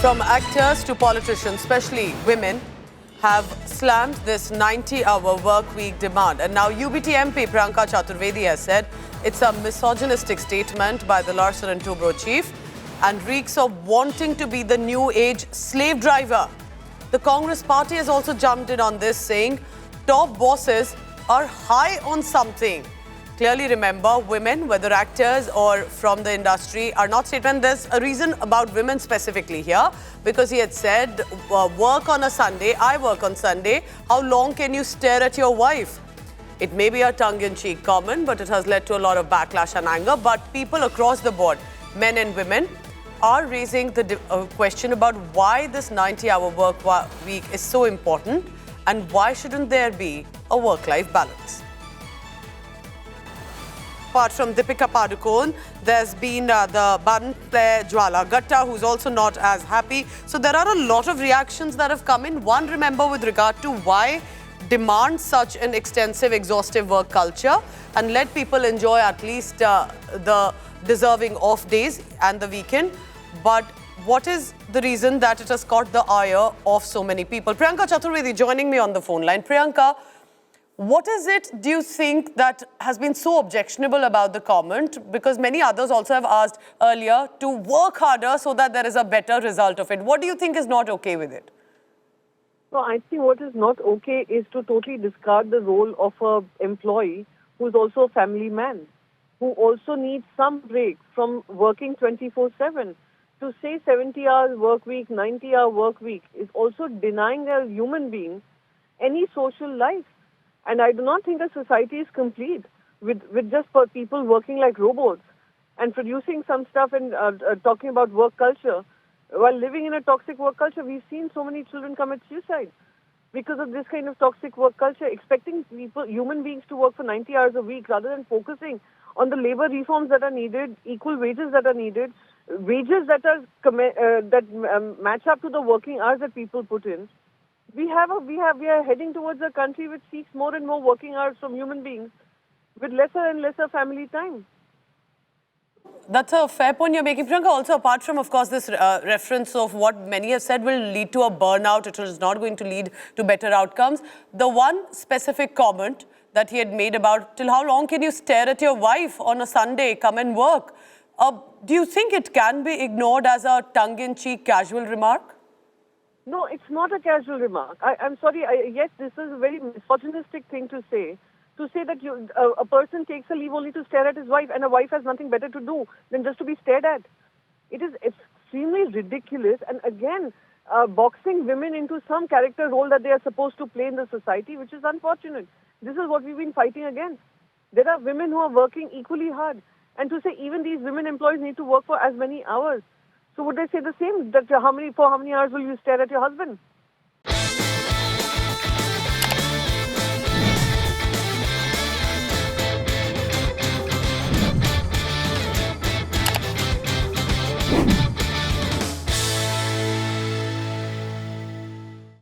From actors to politicians, especially women, have slammed this 90-hour work week demand. And now UBT MP Priyanka Chaturvedi has said it's a misogynistic statement by the Larsen & Toubro chief and reeks of wanting to be the new age slave driver. The Congress party has also jumped in on this, saying top bosses are high on something. Clearly remember, women, whether actors or from the industry, are not statement. There's a reason about women specifically here, because he had said, work on a Sunday, I work on Sunday. How long can you stare at your wife? It may be a tongue-in-cheek comment, but it has led to a lot of backlash and anger. But people across the board, men and women, are raising the question about why this 90-hour work week is so important and why shouldn't there be a work-life balance. Apart from Deepika Padukone, there's been the bun player Jwala Gatta, who's also not as happy. So there are a lot of reactions that have come in. One, remember, with regard to why demand such an extensive, exhaustive work culture and let people enjoy at least the deserving off days and the weekend. But what is the reason that it has caught the ire of so many people? Priyanka Chaturvedi joining me on the phone line. Priyanka, what is it, do you think, that has been so objectionable about the comment? Because many others also have asked earlier to work harder so that there is a better result of it. What do you think is not okay with it? No, I think what is not okay is to totally discard the role of an employee who is also a family man, who also needs some break from working 24/7. To say 70 hours work week, 90-hour work week is also denying a human being any social life. And I do not think a society is complete with just for people working like robots and producing some stuff and talking about work culture. While living in a toxic work culture, we've seen so many children commit suicide because of this kind of toxic work culture, expecting people, human beings, to work for 90 hours a week rather than focusing on the labor reforms that are needed, equal wages that are needed, wages that are match up to the working hours that people put in. We are heading towards a country which seeks more and more working hours from human beings with lesser and lesser family time. That's a fair point you're making, Priyanka. Also, apart from, of course, this reference of what many have said will lead to a burnout, it is not going to lead to better outcomes. The one specific comment that he had made about, till how long can you stare at your wife on a Sunday, come and work? Do you think it can be ignored as a tongue-in-cheek casual remark? No, it's not a casual remark. I'm sorry, yes, this is a very misogynistic thing to say that a person takes a leave only to stare at his wife, and a wife has nothing better to do than just to be stared at. It is extremely ridiculous, and again, boxing women into some character role that they are supposed to play in the society, which is unfortunate. This is what we've been fighting against. There are women who are working equally hard, and to say even these women employees need to work for as many hours. So would they say the same, that for how many hours will you stare at your husband?